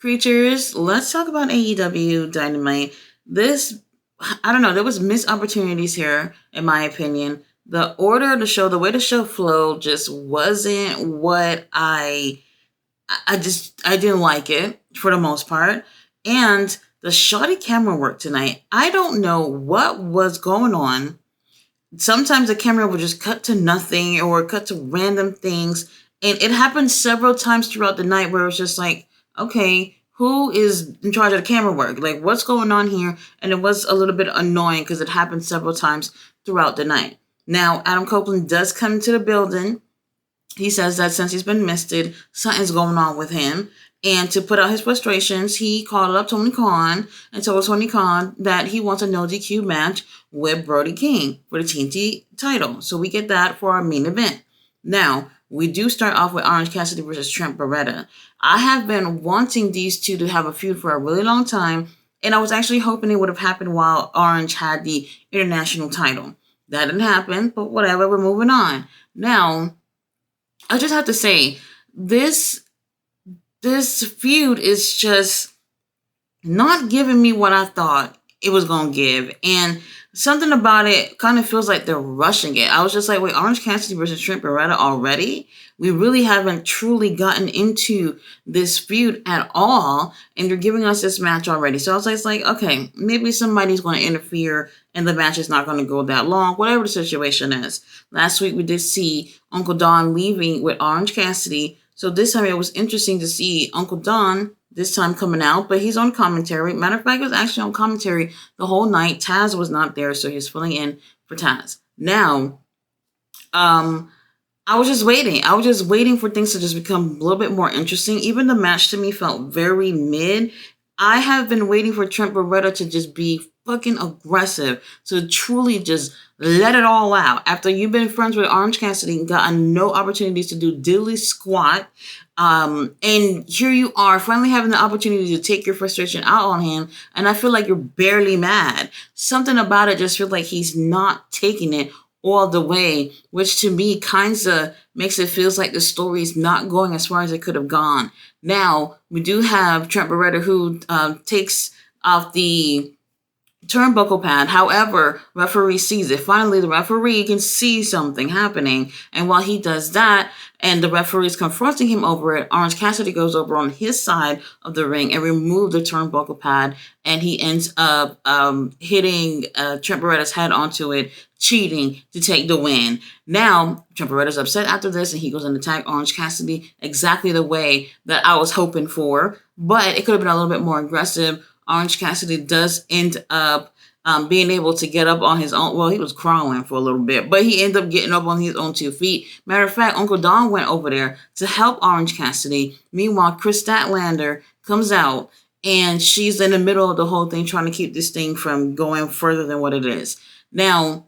Creatures, let's talk about AEW Dynamite. I don't know, there was missed opportunities here, in my opinion. The order of the show, the way the show flowed, just wasn't what I didn't like it for the most part. And the shoddy camera work tonight, I don't know what was going on. Sometimes the camera would just cut to nothing or cut to random things. And it happened several times throughout the night where it was just like, okay, who is in charge of the camera work? Like, what's going on here? And it was a little bit annoying because it happened several times throughout the night. Now, Adam Copeland does come to the building. He says that since he's been misted, something's going on with him. And to put out his frustrations, he called up Tony Khan and told Tony Khan that he wants a no DQ match with Brody King for the TNT title. So we get that for our main event. Now, we do start off with Orange Cassidy versus Trent Beretta. I have been wanting these two to have a feud for a really long time, and I was actually hoping it would have happened while Orange had the international title. That didn't happen, but whatever, we're moving on. Now, I just have to say, this feud is just not giving me what I thought it was going to give. And something about it kind of feels like they're rushing it. I was just like, wait, Orange Cassidy versus Trent Beretta already? We really haven't truly gotten into this feud at all. And you're giving us this match already. So I was like, okay, maybe somebody's going to interfere and the match is not going to go that long, whatever the situation is. Last week we did see Uncle Don leaving with Orange Cassidy. So this time it was interesting to see Uncle Don this time coming out, but he's on commentary. Matter of fact, he was actually on commentary the whole night. Taz was not there, so he's filling in for Taz. Now, I was just waiting. I was just waiting for things to just become a little bit more interesting. Even the match to me felt very mid. I have been waiting for Trent Beretta to just be fucking aggressive, to truly just let it all out. After you've been friends with Orange Cassidy and gotten no opportunities to do diddly squat, and here you are finally having the opportunity to take your frustration out on him, and I feel like you're barely mad. Something about it just feels like he's not taking it all the way, which to me kind of makes it feels like the story's not going as far as it could have gone. Now, we do have Trent Beretta who takes off the turnbuckle pad. However, referee sees it. Finally, the referee can see something happening. And while he does that, and the referee is confronting him over it, Orange Cassidy goes over on his side of the ring and removes the turnbuckle pad. And he ends up hitting Trent Beretta's head onto it, cheating to take the win. Now, Trent Beretta's upset after this, and he goes and attacks Orange Cassidy exactly the way that I was hoping for. But it could have been a little bit more aggressive. Orange Cassidy does end up being able to get up on his own. Well, he was crawling for a little bit, but he ended up getting up on his own 2 feet. Matter of fact, Uncle Don went over there to help Orange Cassidy. Meanwhile, Chris Statlander comes out, and she's in the middle of the whole thing trying to keep this thing from going further than what it is. Now,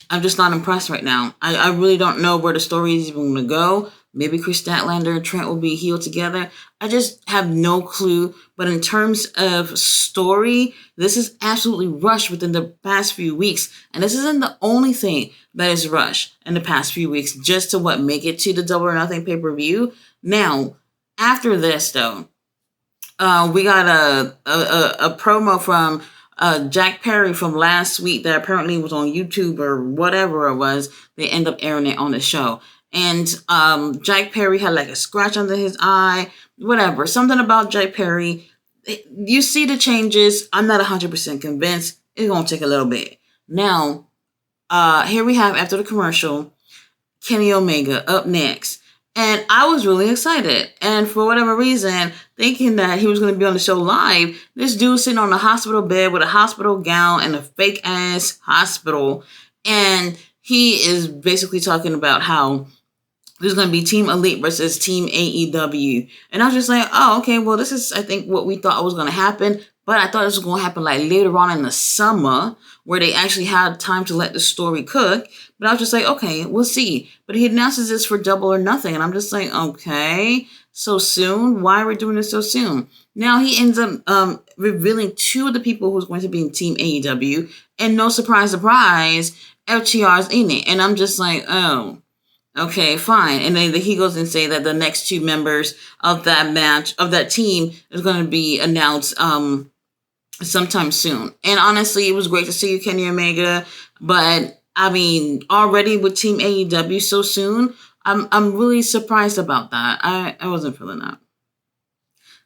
I'm just not impressed right now. I really don't know where the story is even going to go. Maybe Chris Statlander and Trent will be healed together. I just have no clue. But in terms of story, this is absolutely rushed within the past few weeks. And this isn't the only thing that is rushed in the past few weeks just to make it to the Double or Nothing pay-per-view. Now, after this, though, we got a promo from Jack Perry from last week that apparently was on YouTube or whatever it was. They end up airing it on the show. And Jack Perry had like a scratch under his eye, whatever. Something about Jack Perry. You see the changes. I'm not 100% convinced. It's going to take a little bit. Now, here we have, after the commercial, Kenny Omega up next. And I was really excited. And for whatever reason, thinking that he was going to be on the show live, this dude sitting on a hospital bed with a hospital gown and a fake-ass hospital. And he is basically talking about how there's going to be Team Elite versus Team AEW. And I was just like, oh, okay, well, this is, I think, what we thought was going to happen. But I thought this was going to happen like later on in the summer where they actually had time to let the story cook. But I was just like, okay, we'll see. But he announces this for Double or Nothing. And I'm just like, okay, so soon? Why are we doing this so soon? Now he ends up revealing 2 of the people who's going to be in Team AEW. And no surprise, FTR's in it. And I'm just like, oh. Okay, fine. And then he goes and say that the next two members of that match of that team is going to be announced sometime soon. And honestly, it was great to see you, Kenny Omega. But I mean, already with Team AEW so soon, I'm really surprised about that. I wasn't feeling that.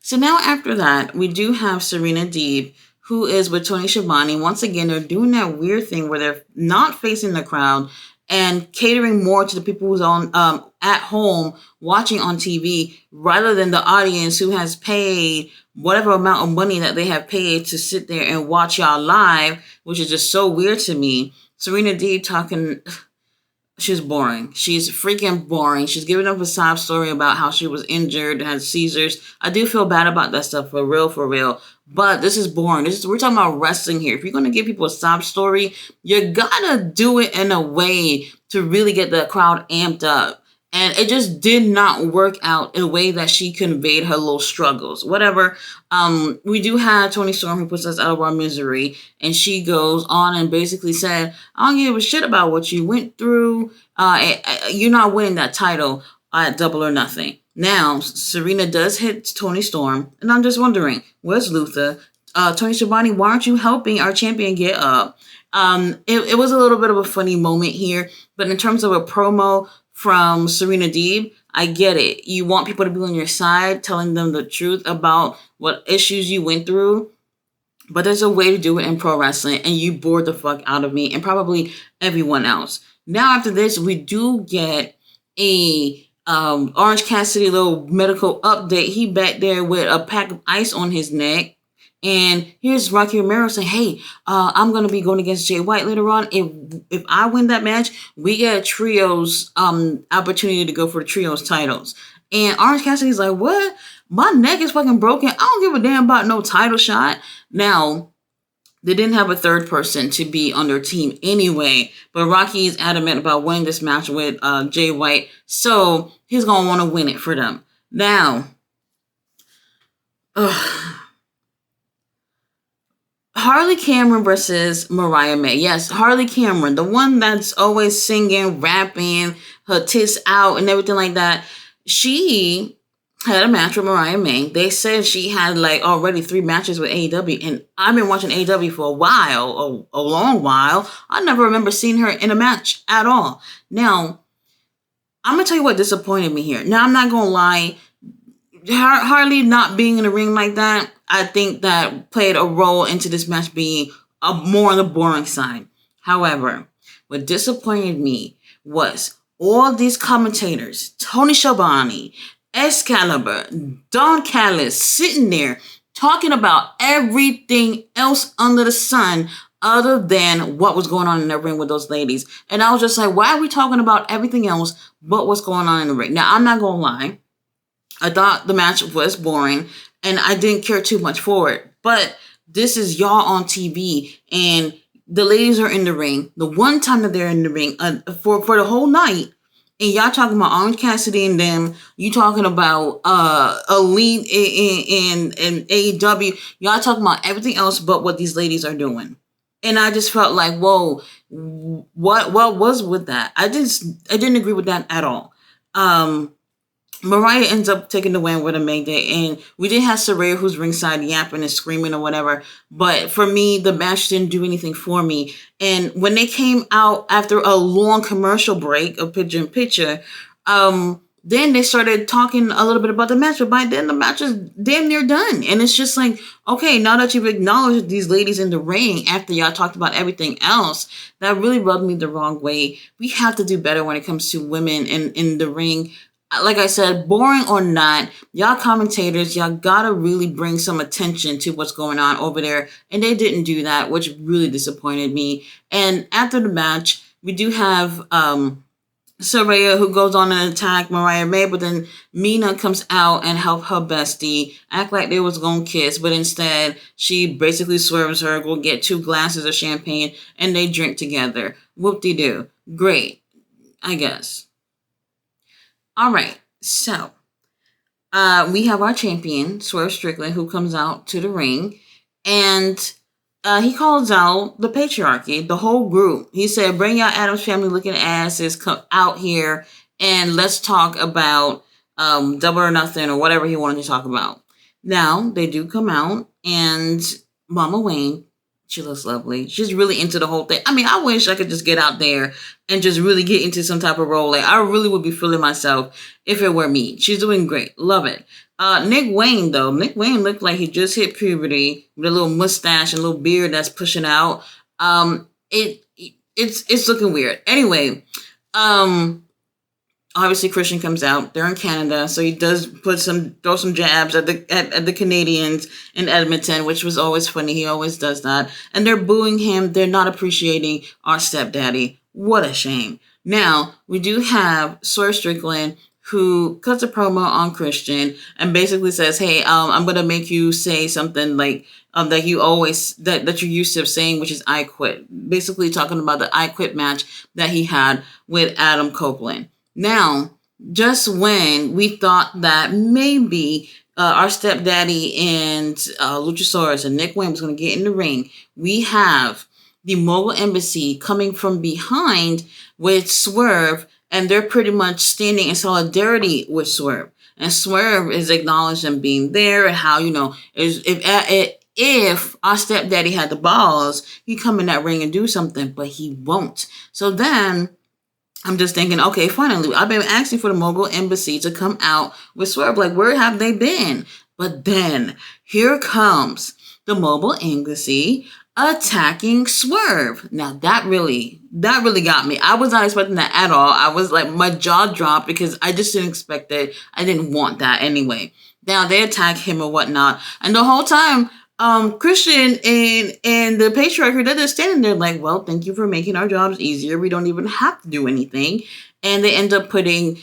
So now after that, we do have Serena Deeb, who is with Tony Schiavone. Once again, they're doing that weird thing where they're not facing the crowd and catering more to the people who's on at home watching on TV rather than the audience who has paid whatever amount of money that they have paid to sit there and watch y'all live, which is just so weird to me. Serena Deeb talking. She's boring. She's freaking boring. She's giving up a sob story about how she was injured and had seizures. I do feel bad about that stuff, for real, for real. But this is boring. We're talking about wrestling here. If you're going to give people a sob story, you gotta do it in a way to really get the crowd amped up. And it just did not work out in a way that she conveyed her little struggles. Whatever. We do have Tony Storm who puts us out of our misery. And she goes on and basically said, I don't give a shit about what you went through. You're not winning that title at Double or Nothing. Now, Serena does hit Tony Storm. And I'm just wondering, where's Luther? Tony Schiavone, why aren't you helping our champion get up? It was a little bit of a funny moment here. But in terms of a promo from Serena Deeb, I get it. You want people to be on your side, telling them the truth about what issues you went through. But there's a way to do it in pro wrestling, and you bored the fuck out of me and probably everyone else. Now after this, we do get a Orange Cassidy little medical update. He back there with a pack of ice on his neck. And here's Rocky Romero saying, hey, I'm going to be going against Jay White later on. If I win that match, we get a trios opportunity to go for the trios titles. And Orange Cassidy's like, what? My neck is fucking broken. I don't give a damn about no title shot. Now, they didn't have a third person to be on their team anyway. But Rocky is adamant about winning this match with Jay White. So he's going to want to win it for them. Now, Harley Cameron versus Mariah May. Yes, Harley Cameron, the one that's always singing, rapping, her tits out and everything like that. She had a match with Mariah May. They said she had like already 3 matches with AEW. And I've been watching AEW for a while, a long while. I never remember seeing her in a match at all. Now, I'm going to tell you what disappointed me here. Now, I'm not going to lie. Harley not being in the ring like that, I think that played a role into this match being more on the boring side. However, what disappointed me was all these commentators, Tony Schiavone, Excalibur, Don Callis, sitting there talking about everything else under the sun other than what was going on in the ring with those ladies. And I was just like, why are we talking about everything else but what's going on in the ring? Now, I'm not going to lie. I thought the match was boring and I didn't care too much for it. But this is y'all on TV and the ladies are in the ring. The one time that they're in the ring for the whole night. And y'all talking about Orange Cassidy and them. You talking about Elite in AEW. Y'all talking about everything else but what these ladies are doing. And I just felt like, whoa, what was with that? I didn't agree with that at all. Mariah ends up taking the win with a Mayday, and we did have Saraya who's ringside yapping and screaming or whatever, but for me, the match didn't do anything for me. And when they came out after a long commercial break of picture in picture, then they started talking a little bit about the match, but by then the match is damn near done. And it's just like, okay, now that you've acknowledged these ladies in the ring after y'all talked about everything else, that really rubbed me the wrong way. We have to do better when it comes to women in the ring. Like I said, boring or not, y'all commentators, y'all gotta really bring some attention to what's going on over there. And they didn't do that, which really disappointed me. And after the match, we do have Saraya who goes on and attack Mariah May, but then Mina comes out and help her bestie, act like they was gonna kiss, but instead she basically swerves her, go get 2 glasses of champagne, and they drink together. Whoop-de-doo. Great, I guess. All right, so we have our champion, Swerve Strickland, who comes out to the ring, and he calls out the patriarchy, the whole group. He said, bring your Addams Family looking asses come out here and let's talk about Double or Nothing or whatever he wanted to talk about. Now they do come out, and Mama Wayne, she looks lovely. She's really into the whole thing. I mean, I wish I could just get out there and just really get into some type of role. Like, I really would be feeling myself if it were me. She's doing great. Love it. Nick Wayne, though. Nick Wayne looked like he just hit puberty with a little mustache and a little beard that's pushing out. It's looking weird. Anyway, obviously Christian comes out. They're in Canada, so he does throw some jabs at the Canadians in Edmonton, which was always funny. He always does that. And they're booing him. They're not appreciating our stepdaddy. What a shame. Now, we do have Swerve Strickland, who cuts a promo on Christian and basically says, "Hey, I'm gonna make you say something like that you're used to saying, which is 'I quit.'" Basically, talking about the "I quit" match that he had with Adam Copeland. Now, just when we thought that maybe our stepdaddy and Luchasaurus and Nick Wayne was going to get in the ring, we have the Mobile Embassy coming from behind with Swerve, and they're pretty much standing in solidarity with Swerve. And Swerve is acknowledging being there and how, if our stepdaddy had the balls, he'd come in that ring and do something, but he won't. So then I'm just thinking, okay, finally, I've been asking for the Mobile Embassy to come out with Swerve. Like, where have they been? But then here comes the Mobile Embassy attacking Swerve. Now that really got me. I was not expecting that at all. I was like, my jaw dropped because I just didn't expect it. I didn't want that anyway. Now they attack him or whatnot, and the whole time, Christian and the patriarch, they're just standing there like, well, thank you for making our jobs easier. We don't even have to do anything. And they end up putting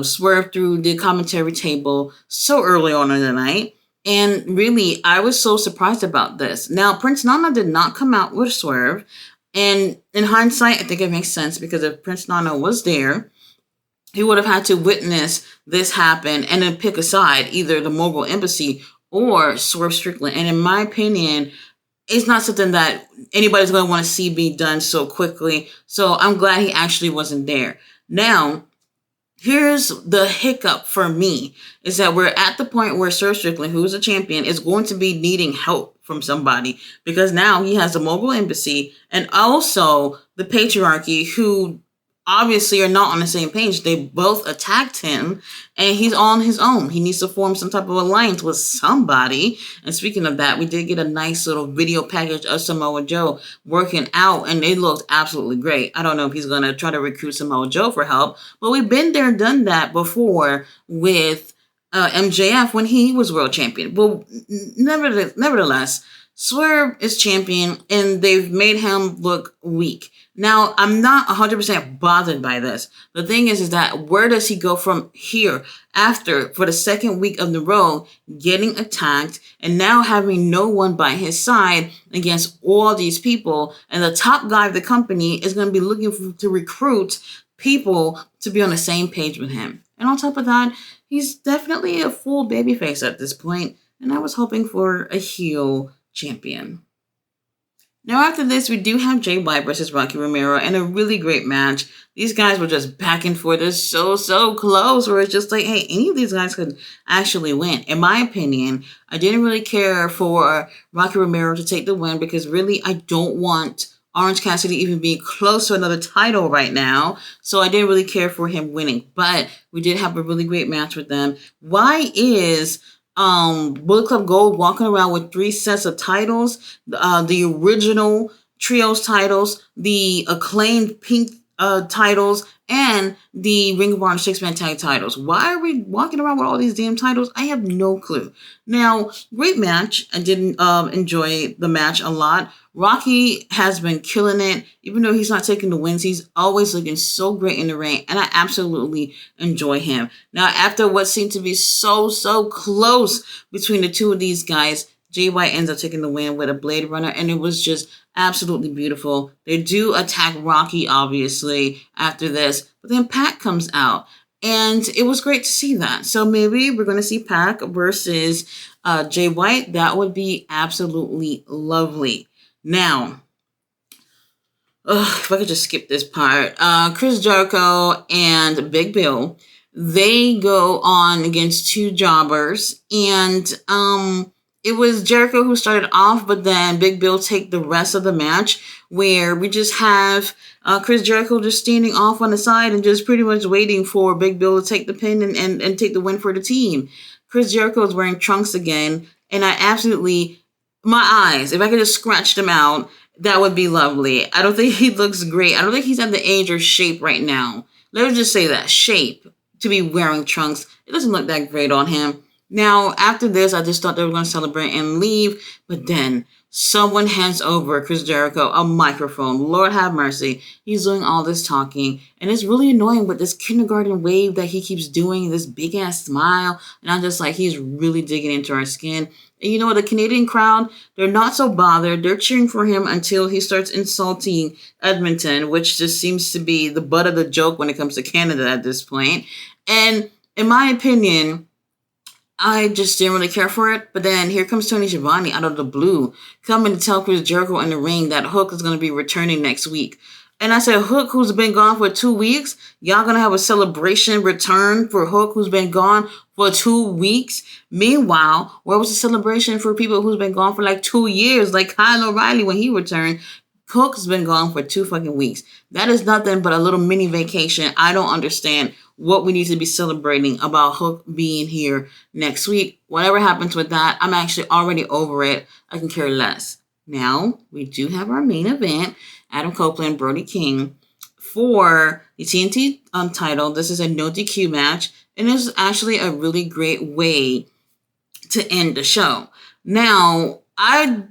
Swerve through the commentary table so early on in the night. And really, I was so surprised about this. Now, Prince Nana did not come out with Swerve. And in hindsight, I think it makes sense because if Prince Nana was there, he would have had to witness this happen and then pick a side, either the Mobile Embassy or Swerve Strickland. And in my opinion, it's not something that anybody's going to want to see be done so quickly. So I'm glad he actually wasn't there. Now, here's the hiccup for me, is that we're at the point where Swerve Strickland, who is a champion, is going to be needing help from somebody, because now he has the Mobile Embassy and also the patriarchy, who obviously are not on the same page. They both attacked him and he's on his own. He needs to form some type of alliance with somebody. And speaking of that, we did get a nice little video package of Samoa Joe working out, and it looked absolutely great. I don't know if he's going to try to recruit Samoa Joe for help, but we've been there, done that before with MJF when he was world champion. Well, nevertheless, Swerve is champion and they've made him look weak. Now, I'm not 100% bothered by this. The thing is that where does he go from here after, for the second week of the road, getting attacked and now having no one by his side against all these people, and the top guy of the company is going to be looking to recruit people to be on the same page with him. And on top of that, he's definitely a full babyface at this point, and I was hoping for a heel champion. Now after this, we do have Jay White versus Rocky Romero in a really great match. These guys were just back and forth. They're so close, where it's just like, hey, any of these guys could actually win. In my opinion, I didn't really care for Rocky Romero to take the win, because really I don't want Orange Cassidy even being close to another title right now. So I didn't really care for him winning. But we did have a really great match with them. Why is Bullet Club Gold walking around with 3 sets of titles, the original trios titles, the acclaimed pink titles, and the Ring of Honor 6-man tag titles? Why are we walking around with all these damn titles? I have no clue. Now, great match. I did enjoy the match a lot. Rocky has been killing it. Even though he's not taking the wins, he's always looking so great in the ring, and I absolutely enjoy him. Now, after what seemed to be so close between the two of these guys, Jay White ends up taking the win with a Blade Runner, and it was just absolutely beautiful. They do attack Rocky, obviously, after this, but then Pac comes out, and it was great to see that. So maybe we're going to see Pac versus Jay White. That would be absolutely lovely. Now, if I could just skip this part. Chris Jericho and Big Bill, they go on against two jobbers, and it was Jericho who started off, but then Big Bill take the rest of the match, where we just have Chris Jericho just standing off on the side and just pretty much waiting for Big Bill to take the pin and take the win for the team. Chris Jericho is wearing trunks again, and I absolutely, my eyes, if I could just scratch them out, that would be lovely. I don't think he looks great. I don't think he's at the age or shape right now. Let's just say that, shape, to be wearing trunks. It doesn't look that great on him. Now, after this, I just thought they were going to celebrate and leave, but then someone hands over Chris Jericho a microphone. Lord have mercy. He's doing all this talking, and it's really annoying with this kindergarten wave that he keeps doing, this big-ass smile, and I'm just like, he's really digging into our skin. And you know what, the Canadian crowd, they're not so bothered. They're cheering for him until he starts insulting Edmonton, which just seems to be the butt of the joke when it comes to Canada at this point. And in my opinion, I just didn't really care for it. But then here comes Tony Schiavone out of the blue, coming to tell Chris Jericho in the ring that Hook is going to be returning next week. And I said, Hook, who's been gone for 2 weeks? Y'all going to have a celebration return for Hook, who's been gone for 2 weeks? Meanwhile, where was the celebration for people who's been gone for like 2 years, like Kyle O'Reilly when he returned? Hook has been gone for 2 fucking weeks. That is nothing but a little mini vacation. I don't understand what we need to be celebrating about Hook being here next week. Whatever happens with that, I'm actually already over it. I can care less. Now, we do have our main event, Adam Copeland, Brody King, for the TNT title. This is a no DQ match, and this is actually a really great way to end the show. Now, I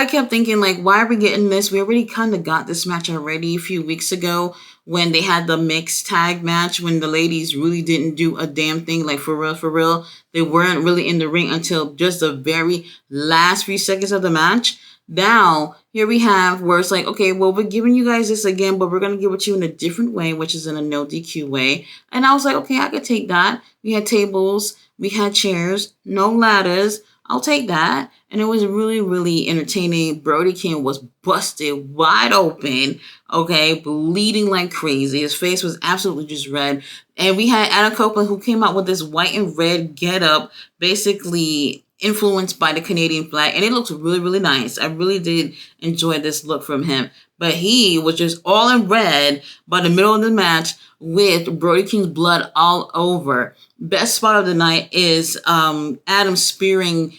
kept thinking, like, why are we getting this? We already kind of got this match already a few weeks ago when they had the mixed tag match, when the ladies really didn't do a damn thing, like, for real. They weren't really in the ring until just the very last few seconds of the match. Now, here we have where it's like, okay, well, we're giving you guys this again, but we're going to give it to you in a different way, which is in a no DQ way. And I was like, okay, I could take that. We had tables, we had chairs, no ladders. I'll take that. And it was really, really entertaining. Brody King was busted wide open, okay, bleeding like crazy. His face was absolutely just red. And we had Adam Copeland, who came out with this white and red getup, basically influenced by the Canadian flag. And it looks really, really nice. I really did enjoy this look from him. But he was just all in red by the middle of the match with Brody King's blood all over. Best spot of the night is Adam spearing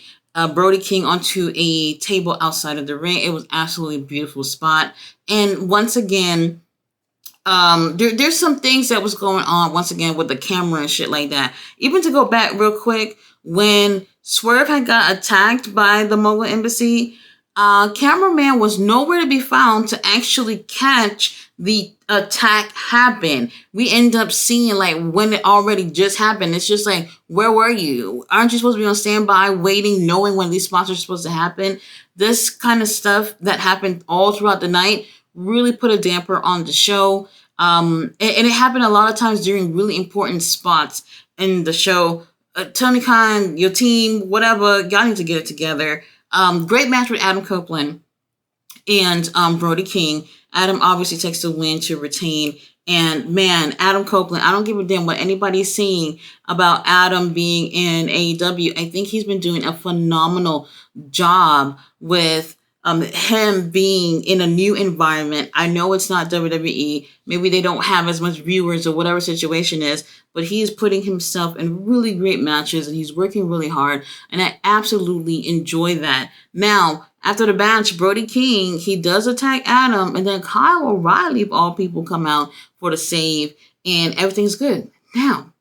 Brody King onto a table outside of the ring. It was absolutely a beautiful spot. And once again, there's some things that was going on once again with the camera and shit like that. Even to go back real quick, when Swerve had got attacked by the Mogul Embassy, cameraman was nowhere to be found to actually catch the attack happen. We end up seeing like when it already just happened. It's just like, where were you? Aren't you supposed to be on standby waiting, knowing when these spots are supposed to happen? This kind of stuff that happened all throughout the night really put a damper on the show. And it happened a lot of times during really important spots in the show. Tony Khan, your team, whatever, y'all need to get it together. Great match with Adam Copeland and Brody King. Adam obviously takes the win to retain. And man, Adam Copeland, I don't give a damn what anybody's saying about Adam being in AEW. I think he's been doing a phenomenal job with him being in a new environment. I know it's not WWE. Maybe they don't have as much viewers or whatever situation is, but he is putting himself in really great matches and he's working really hard. And I absolutely enjoy that. Now, after the match, Brody King, he does attack Adam, and then Kyle O'Reilly, of all people, come out for the save, and everything's good. Now,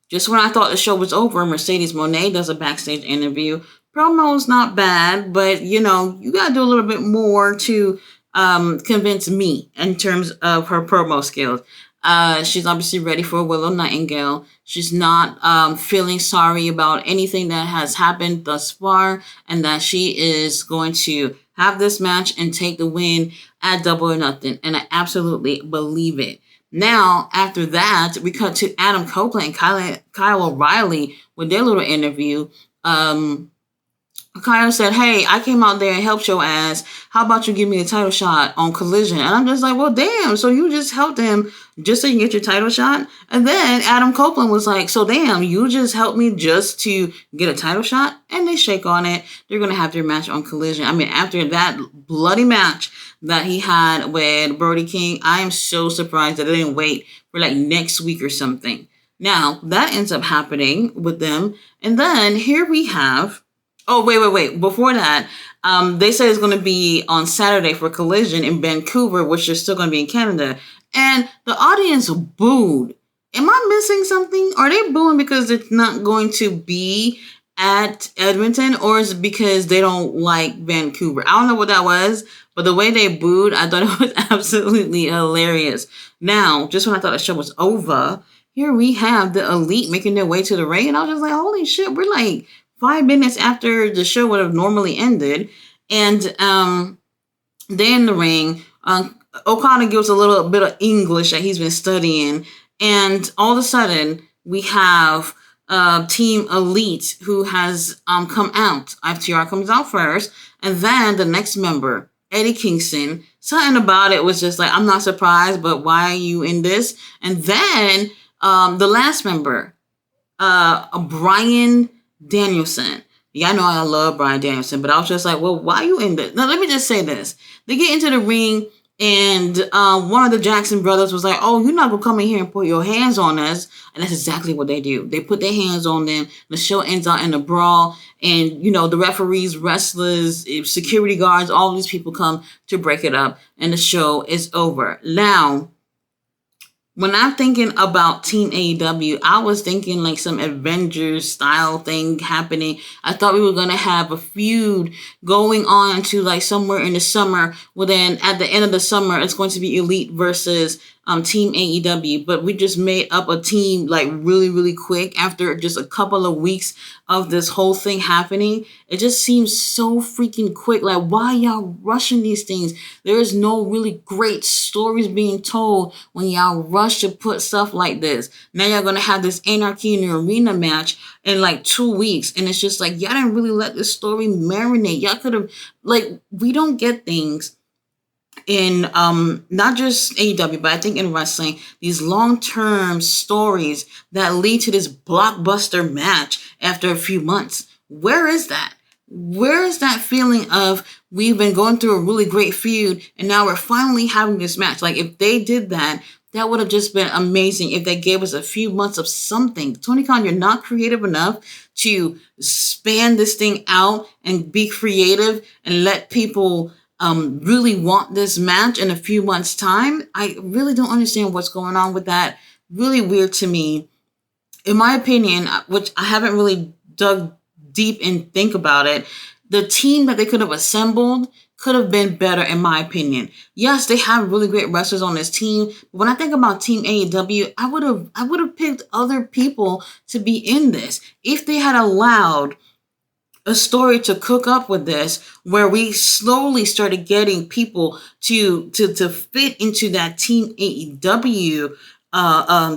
just when I thought the show was over, Mercedes Moné does a backstage interview. Promo's not bad, but, you know, you got to do a little bit more to convince me in terms of her promo skills. She's obviously ready for Willow Nightingale. She's not feeling sorry about anything that has happened thus far, and that she is going to have this match and take the win at Double or Nothing. And I absolutely believe it. Now, after that, we cut to Adam Copeland and Kyle O'Reilly with their little interview. Kyle said, "Hey, I came out there and helped your ass. How about you give me a title shot on Collision?" And I'm just like, "Well, damn. So you just helped him just so you can get your title shot?" And then Adam Copeland was like, "So damn, you just helped me just to get a title shot?" And they shake on it. They're gonna have their match on Collision. I mean, after that bloody match that he had with Brody King, I am so surprised that they didn't wait for like next week or something. Now that ends up happening with them, and then here we have. Oh, wait. Before that, they said it's going to be on Saturday for Collision in Vancouver, which is still going to be in Canada. And the audience booed. Am I missing something? Are they booing because it's not going to be at Edmonton, or is it because they don't like Vancouver? I don't know what that was, but the way they booed, I thought it was absolutely hilarious. Now, just when I thought the show was over, here we have the Elite making their way to the ring, and I was just like, holy shit, we're like 5 minutes after the show would have normally ended, and they're in the ring. Okada gives a little bit of English that he's been studying, and all of a sudden we have Team Elite who has come out. FTR comes out first, and then the next member, Eddie Kingston. Something about it was just like, I'm not surprised, but why are you in this? And then the last member, Brian Danielson. Yeah, I know I love Brian Danielson, but I was just like, well, why are you in this? Now, let me just say this. They get into the ring, and one of the Jackson brothers was like, oh, you're not going to come in here and put your hands on us. And that's exactly what they do. They put their hands on them. The show ends out in a brawl, and, you know, the referees, wrestlers, security guards, all these people come to break it up, and the show is over. Now, when I'm thinking about Team AEW, I was thinking like some Avengers style thing happening. I thought we were going to have a feud going on to like somewhere in the summer. Well, then at the end of the summer, it's going to be Elite versus Team AEW. But we just made up a team like really, really quick after just a couple of weeks of this whole thing happening. It just seems so freaking quick. Like, why y'all rushing these things? There is no really great stories being told when y'all rush to put stuff like this. Now y'all gonna have this Anarchy in the Arena match in like 2 weeks, and it's just like, y'all didn't really let this story marinate. Y'all could have, like, we don't get things in not just AEW, but I think in wrestling, these long-term stories that lead to this blockbuster match after a few months. Where is that? Where is that feeling of we've been going through a really great feud and now we're finally having this match? Like, if they did that, that would have just been amazing if they gave us a few months of something. Tony Khan, you're not creative enough to span this thing out and be creative and let people really want this match in a few months' time. I really don't understand what's going on with that. Really weird to me. In my opinion, which I haven't really dug deep and think about it, the team that they could have assembled could have been better, in my opinion. Yes, they have really great wrestlers on this team. But when I think about Team AEW, I would have picked other people to be in this. If they had allowed a story to cook up with this, where we slowly started getting people to fit into that Team AEW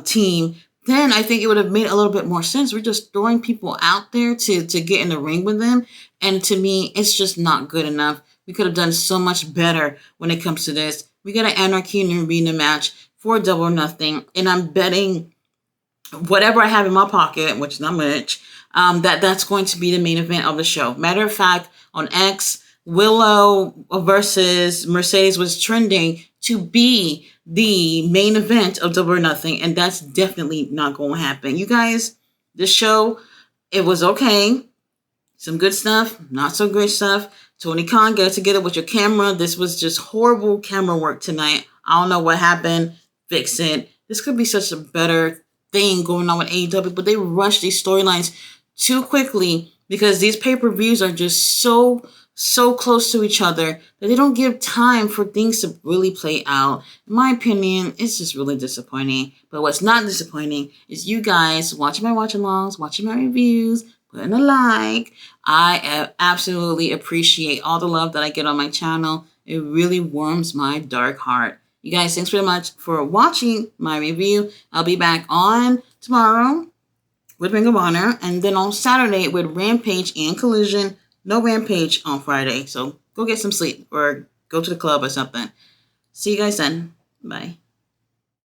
team, then I think it would have made a little bit more sense. We're just throwing people out there to get in the ring with them, and to me, it's just not good enough. We could have done so much better when it comes to this. We got an Anarchy in the Arena match for Double or Nothing, and I'm betting whatever I have in my pocket, which is not much, that's going to be the main event of the show. Matter of fact, on X, Willow versus Mercedes was trending to be the main event of Double or Nothing, and that's definitely not going to happen. You guys, this show, it was okay. Some good stuff, not so great stuff. Tony Khan, get it together with your camera. This was just horrible camera work tonight. I don't know what happened. Fix it. This could be such a better thing going on with AEW, but they rush these storylines too quickly because these pay-per-views are just so close to each other that they don't give time for things to really play out. In my opinion, it's just really disappointing. But what's not disappointing is you guys watching my watch-alongs, watching my reviews, putting a like. I absolutely appreciate all the love that I get on my channel. It really warms my dark heart. You guys, thanks very much for watching my review. I'll be back on tomorrow with Ring of Honor, and then on Saturday with Rampage and Collision. No Rampage on Friday, so go get some sleep or go to the club or something. See you guys then. Bye.